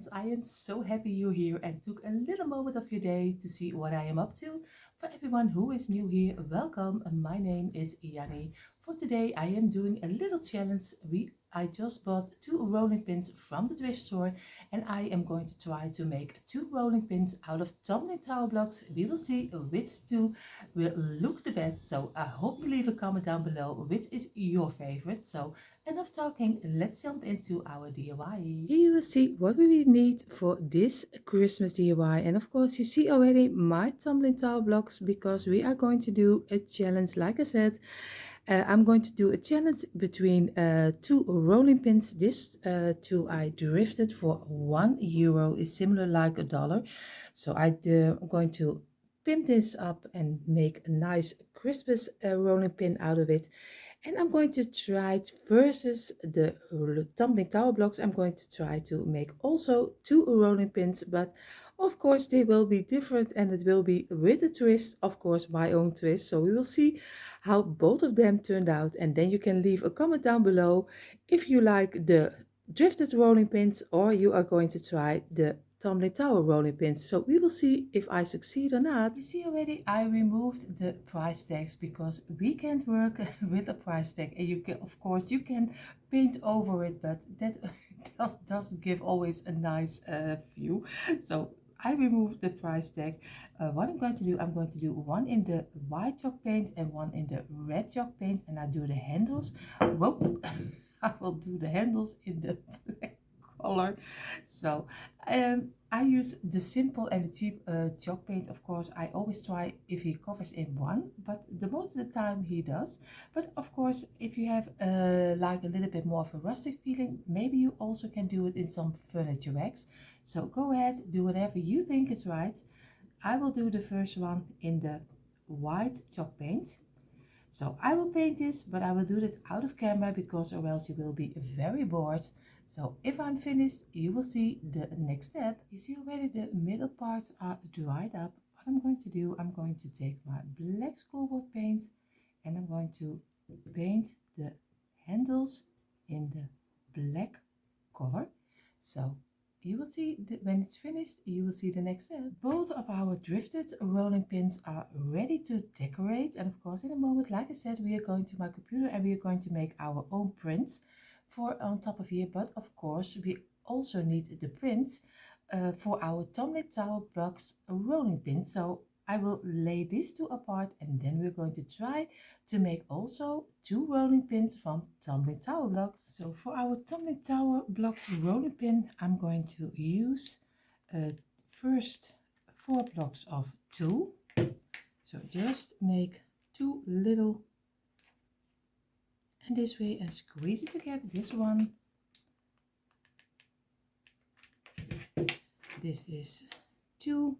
friends, I am so happy you're here and took a little moment of your day to see what I am up to. For everyone who is new here, welcome. My name is Yanni. For today I am doing a little challenge. I just bought 2 rolling pins from the thrift store and I am going to try to make 2 rolling pins out of tumbling tower blocks. We will see which 2 will look the best. So I hope you leave a comment down below which is your favorite. So enough talking, let's jump into our DIY. Here you will see what we need for this Christmas DIY. And of course you see already my tumbling tower blocks because we are going to do a challenge. Like I said, I'm going to do a challenge between 2 rolling pins. This 2 I thrifted for €1 is similar like $1. So I'm going to pimp this up and make a nice Christmas rolling pin out of it. And I'm going to try versus the tumbling tower blocks. I'm going to try to make also 2 rolling pins, but of course they will be different and it will be with a twist, of course my own twist. So we will see how both of them turned out, and then you can leave a comment down below if you like the drifted rolling pins or you are going to try the tumbling tower rolling pins. So we will see if I succeed or not. You see already I removed the price tags because we can't work with a price tag, and you can, of course you can paint over it, but that doesn't give always a nice view. So I removed the price tag. What I'm going to do one in the white chalk paint and one in the red chalk paint, and I do the handles. Whoa, I will do the handles in the black color. So I use the simple and the cheap chalk paint. Of course I always try if he covers in one, but the most of the time he does. But of course if you have like a little bit more of a rustic feeling, maybe you also can do it in some furniture wax. So go ahead, do whatever you think is right. I will do the first one in the white chalk paint. So I will paint this, but I will do it out of camera because or else you will be very bored. So if I'm finished, you will see the next step. You see already the middle parts are dried up. What I'm going to do, I'm going to take my black schoolboard paint and I'm going to paint the handles in the black color. So you will see that when it's finished, you will see the next step. Both of our drifted rolling pins are ready to decorate. And of course, in a moment, like I said, we are going to my computer and we are going to make our own prints for on top of here. But of course, we also need the prints for our tumbling tower blocks rolling pin. So I will lay these 2 apart and then we're going to try to make also 2 rolling pins from tumbling tower blocks. So for our tumbling tower blocks rolling pin, I'm going to use first 4 blocks of 2. So just make 2 little and this way and squeeze it together. This one, this is 2.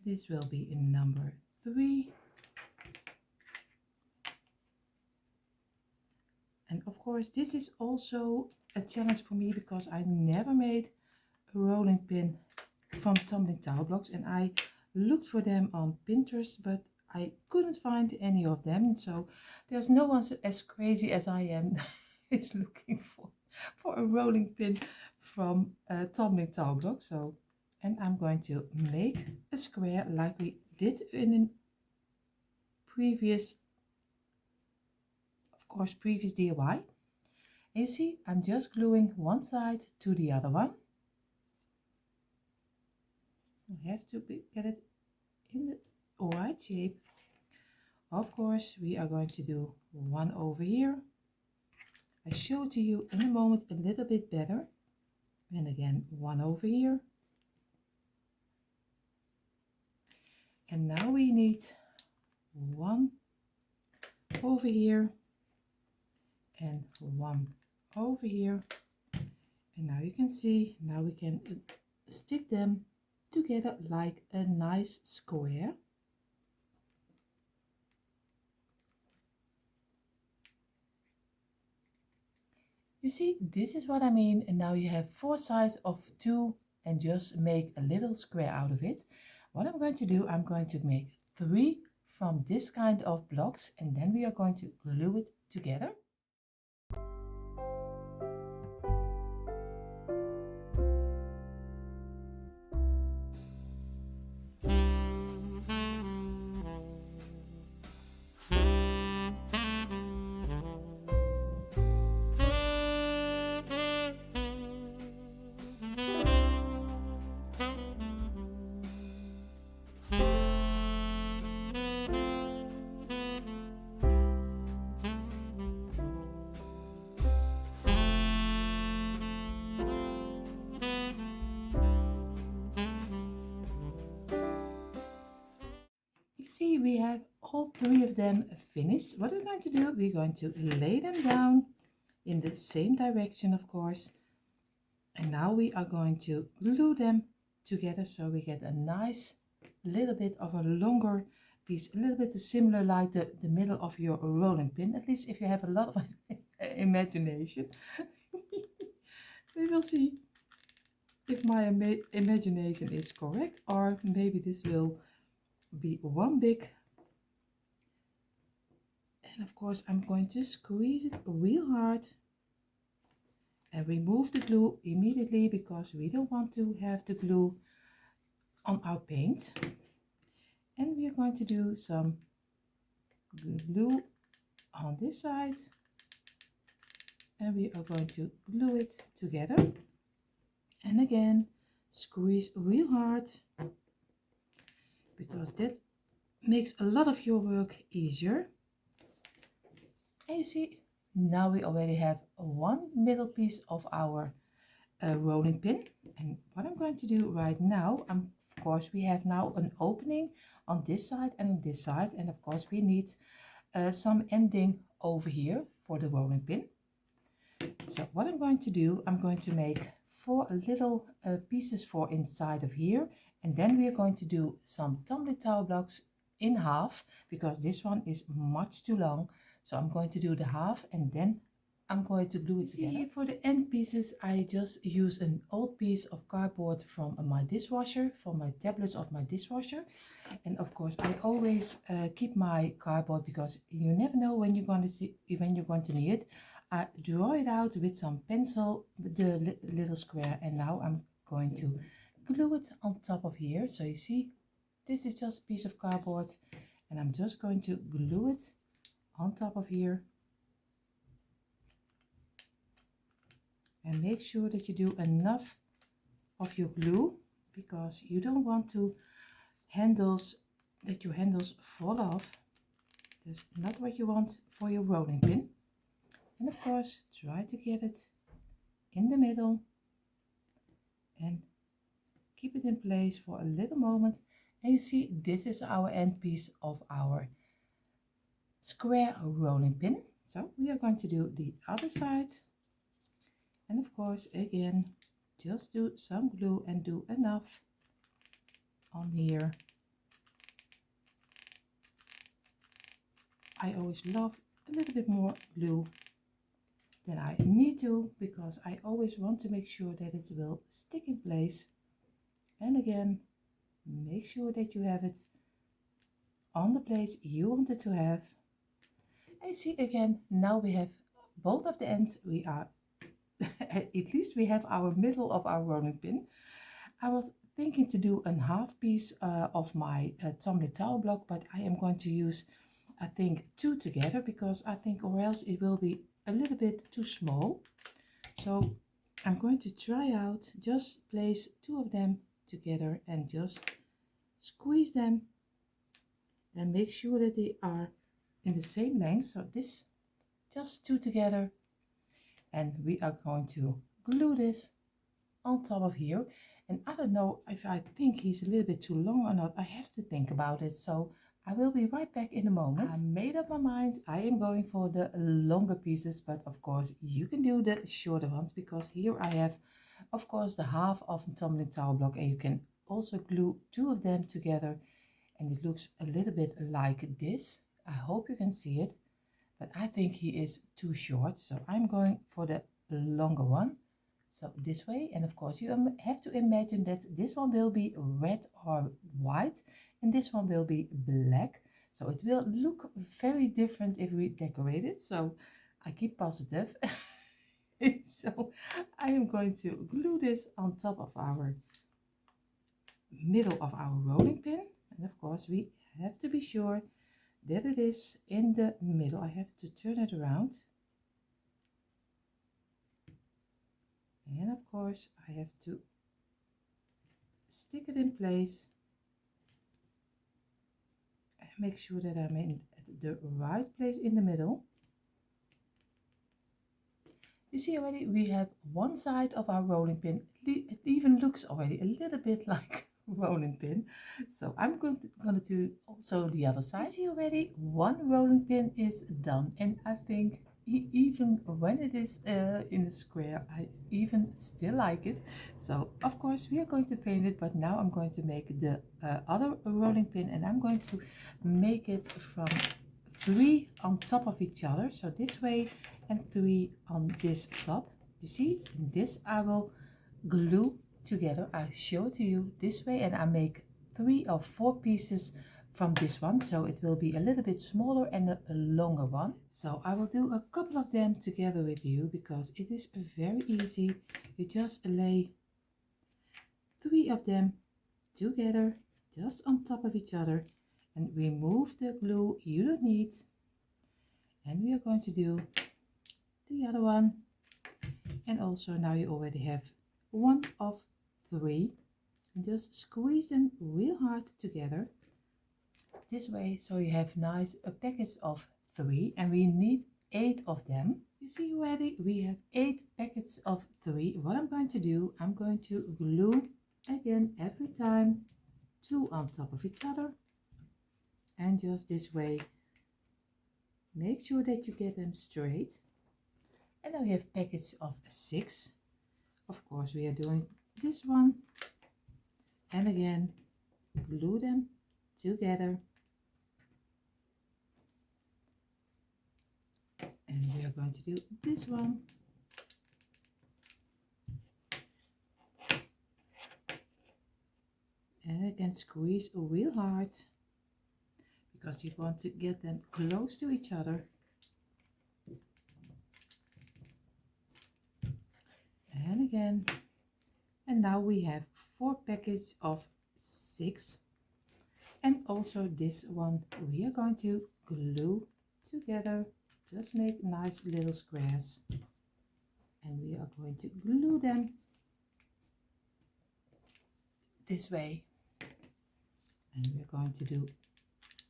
This will be in number 3. And of course, this is also a challenge for me because I never made a rolling pin from tumbling tower blocks, and I looked for them on Pinterest, but I couldn't find any of them. So there's no one as crazy as I am is looking for a rolling pin from tumbling tower blocks. So, and I'm going to make a square like we did in a previous DIY. And you see, I'm just gluing one side to the other one. I have to get it in the right shape. Of course, we are going to do one over here. I show to you in a moment a little bit better. And again, one over here. And now we need one over here and one over here. And now you can see, now we can stick them together like a nice square. You see, this is what I mean. And now you have 4 sides of 2 and just make a little square out of it. What I'm going to do, I'm going to make 3 from this kind of blocks and then we are going to glue it together. see, we have all 3 of them finished. What we're going to do, we're going to lay them down in the same direction, of course. And now we are going to glue them together so we get a nice little bit of a longer piece, a little bit similar like the middle of your rolling pin, at least if you have a lot of imagination. We will see if my imagination is correct, or maybe this will be one big. And of course I'm going to squeeze it real hard and remove the glue immediately because we don't want to have the glue on our paint. And we are going to do some glue on this side, and we are going to glue it together. And again, squeeze real hard because that makes a lot of your work easier. And you see, now we already have one middle piece of our rolling pin. And what I'm going to do right now, of course we have now an opening on this side and on this side, and of course we need some ending over here for the rolling pin. So what I'm going to do, I'm going to make 4 little pieces for inside of here, and then we are going to do some tumbling tower blocks in half because this one is much too long. So I'm going to do the half and then I'm going to glue it together. See, for the end pieces I just use an old piece of cardboard from my dishwasher, from my tablets of my dishwasher. And of course I always keep my cardboard because you never know when you're going to need it. I draw it out with some pencil, the little square, and now I'm going to glue it on top of here. So you see, this is just a piece of cardboard and I'm just going to glue it on top of here. And make sure that you do enough of your glue because you don't want to your handles fall off. That's not what you want for your rolling pin. And of course try to get it in the middle and keep it in place for a little moment. And you see, this is our end piece of our square rolling pin. So we are going to do the other side. And of course, again, just do some glue and do enough on here. I always love a little bit more glue than I need to because I always want to make sure that it will stick in place. And again, make sure that you have it on the place you want it to have. And see, again, now we have both of the ends. We are at least we have our middle of our rolling pin. I was thinking to do a half piece of my tumbling tower block, but I am going to use, I think, 2 together because I think or else it will be a little bit too small. So I'm going to try out, just place 2 of them together and just squeeze them and make sure that they are in the same length. So this, just 2 together, and we are going to glue this on top of here. And I don't know if I think he's a little bit too long or not. I have to think about it, so I will be right back in a moment. I made up my mind. I am going for the longer pieces, but of course you can do the shorter ones because here I have, of course, the half of a tumbling tower block, and you can also glue 2 of them together and it looks a little bit like this. I hope you can see it, but I think he is too short, so I'm going for the longer one. So this way, and of course you have to imagine that this one will be red or white and this one will be black, so it will look very different if we decorate it. So I keep positive. So I am going to glue this on top of our middle of our rolling pin, and of course we have to be sure that it is in the middle. I have to turn it around, and of course I have to stick it in place and make sure that I'm in at the right place in the middle. You see already we have one side of our rolling pin. It even looks already a little bit like rolling pin. So I'm going to do also the other side. You see already one rolling pin is done, and I think even when it is in a square, I even still like it. So of course we are going to paint it, but now I'm going to make the other rolling pin, and I'm going to make it from 3 on top of each other, so this way, and 3 on this top. You see, this I will glue together. I show it to you this way, and I make 3 or 4 pieces from this one, so it will be a little bit smaller and a longer one. So I will do a couple of them together with you because it is very easy. You just lay 3 of them together just on top of each other and remove the glue you don't need. And we are going to do the other one, and also now you already have 1 of 3, and just squeeze them real hard together this way, so you have nice a package of 3, and we need 8 of them. You see already we have 8 packets of 3. What I'm going to do, I'm going to glue again every time 2 on top of each other, and just this way make sure that you get them straight. And now we have packets of 6. Of course we are doing this one, and again glue them together, and we are going to do this one, and again squeeze real hard because you want to get them close to each other. And again, and now we have 4 packets of 6, and also this one we are going to glue together. Just make nice little squares, and we are going to glue them this way, and we're going to do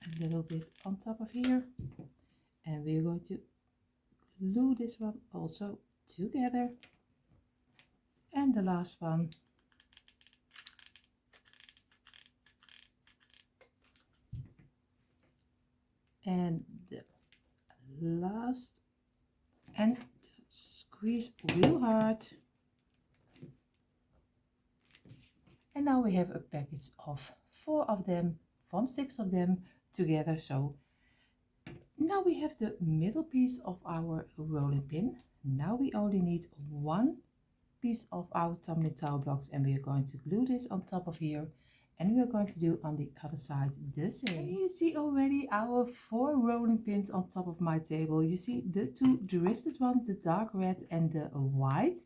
a little bit on top of here, and we're going to glue this one also together, and the last one. And the last, and squeeze real hard. And now we have a package of 4 of them from 6 of them together. So now we have the middle piece of our rolling pin. Now we only need 1 piece of our tumbling towel blocks, and we are going to glue this on top of here, and we are going to do on the other side the same. And you see already our 4 rolling pins on top of my table. You see the 2 drifted ones, the dark red and the white.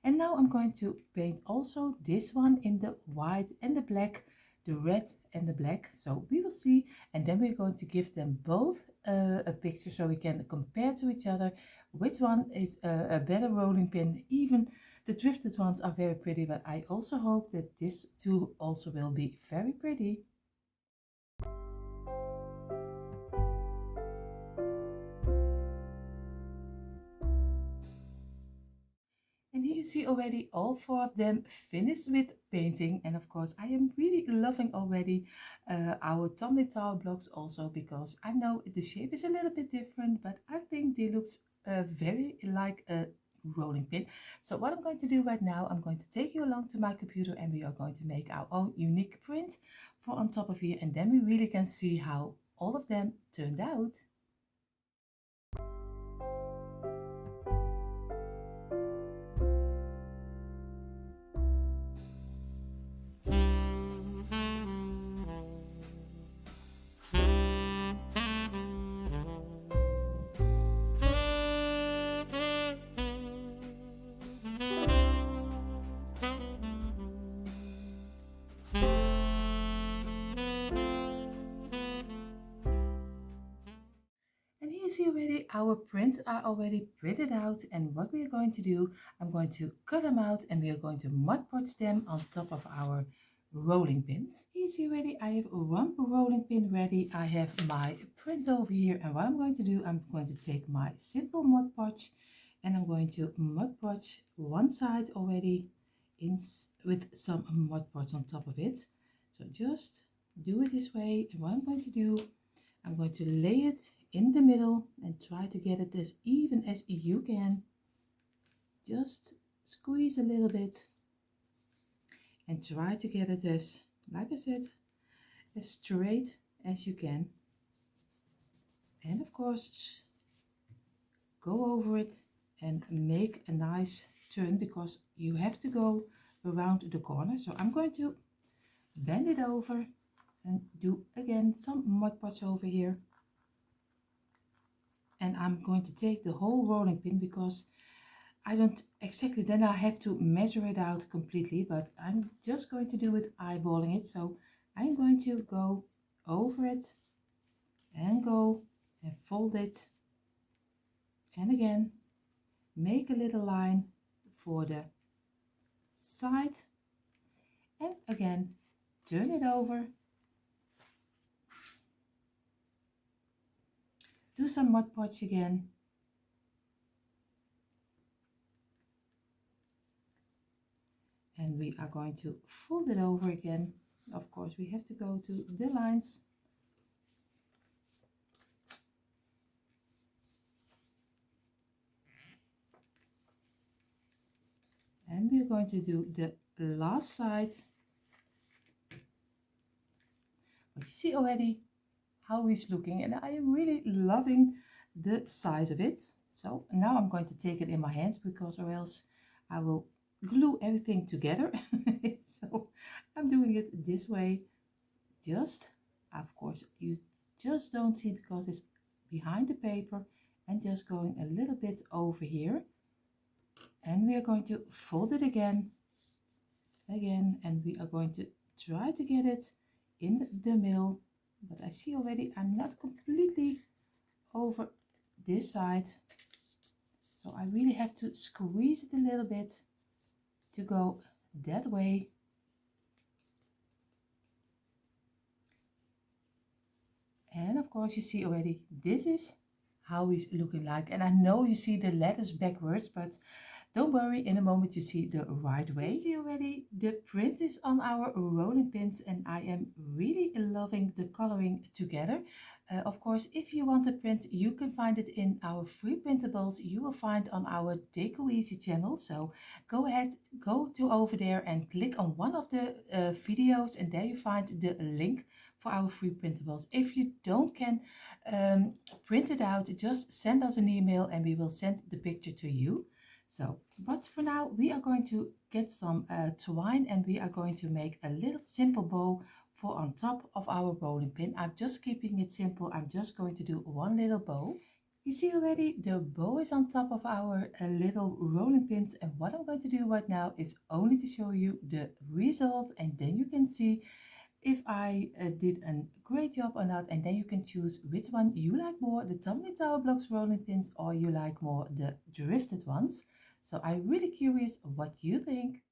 And now I'm going to paint also this one in the white and the black, the red and the black. So we will see, and then we're going to give them both a picture so we can compare to each other which one is a better rolling pin. Even the drifted ones are very pretty, but I also hope that this too also will be very pretty. And here you see already all 4 of them finished with painting. And of course, I am really loving already our tumbling towel blocks also, because I know the shape is a little bit different, but I think they looks very like a rolling pin. So what I'm going to do right now, I'm going to take you along to my computer, and we are going to make our own unique print for on top of here, and then we really can see how all of them turned out. See already our prints are already printed out, and what we are going to do, I'm going to cut them out, and we are going to Mod Podge them on top of our rolling pins. Here you see already I have 1 rolling pin ready. I have my print over here, and what I'm going to do, I'm going to take my simple Mod Podge, and I'm going to Mod Podge one side already in with some Mod Podge on top of it. So just do it this way. And what I'm going to do, I'm going to lay it in the middle and try to get it as even as you can. Just squeeze a little bit and try to get it as, like I said, as straight as you can. And of course, go over it and make a nice turn, because you have to go around the corner. So I'm going to bend it over and do again some Mod Podge over here. And I'm going to take the whole rolling pin, because I don't exactly, then I have to measure it out completely, but I'm just going to do it eyeballing it. So I'm going to go over it and go and fold it, and again make a little line for the side, and again turn it over, do some Mod Podge again, and we are going to fold it over again. Of course, we have to go to the lines, and we're going to do the last side. But you see already how he's looking, and I am really loving the size of it. So now I'm going to take it in my hands, because or else I will glue everything together. So I'm doing it this way. Just, of course, you just don't see because it's behind the paper, and just going a little bit over here, and we are going to fold it again, and we are going to try to get it in the middle. But I see already I'm not completely over this side, so I really have to squeeze it a little bit to go that way. And of course you see already this is how he's looking like, and I know you see the letters backwards, but don't worry, in a moment you see the right way. You see already the print is on our rolling pins, and I am really loving the coloring together. Of course, if you want a print, you can find it in our free printables you will find on our Deco Easy channel. So go ahead, go to over there and click on one of the videos, and there you find the link for our free printables. If you don't can print it out, just send us an email and we will send the picture to you. So, but for now we are going to get some twine, and we are going to make a little simple bow for on top of our rolling pin. I'm just keeping it simple. I'm just going to do one little bow. You see already the bow is on top of our little rolling pins, and what I'm going to do right now is only to show you the result, and then you can see if I did a great job or not, and then you can choose which one you like more, the Tumbling Tower Blocks rolling pins, or you like more the Thrifted ones. So I'm really curious what you think.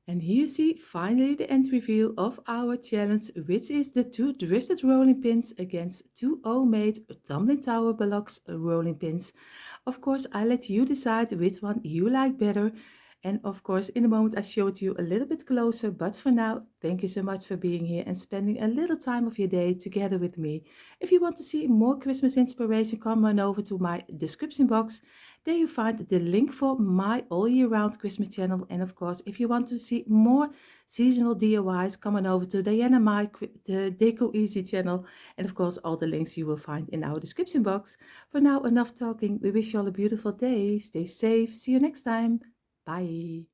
And here you see finally the end reveal of our challenge, which is the 2 Thrifted rolling pins against 2 homemade Tumbling Tower Blocks rolling pins. Of course, I let you decide which one you like better. And of course, in a moment I showed you a little bit closer, but for now, thank you so much for being here and spending a little time of your day together with me. If you want to see more Christmas inspiration, come on over to my description box. There you find the link for my all year round Christmas channel. And of course, if you want to see more seasonal DIYs, come on over to Diana My the Deco Easy channel. And of course, all the links you will find in our description box. For now, enough talking. We wish you all a beautiful day. Stay safe. See you next time. Bye.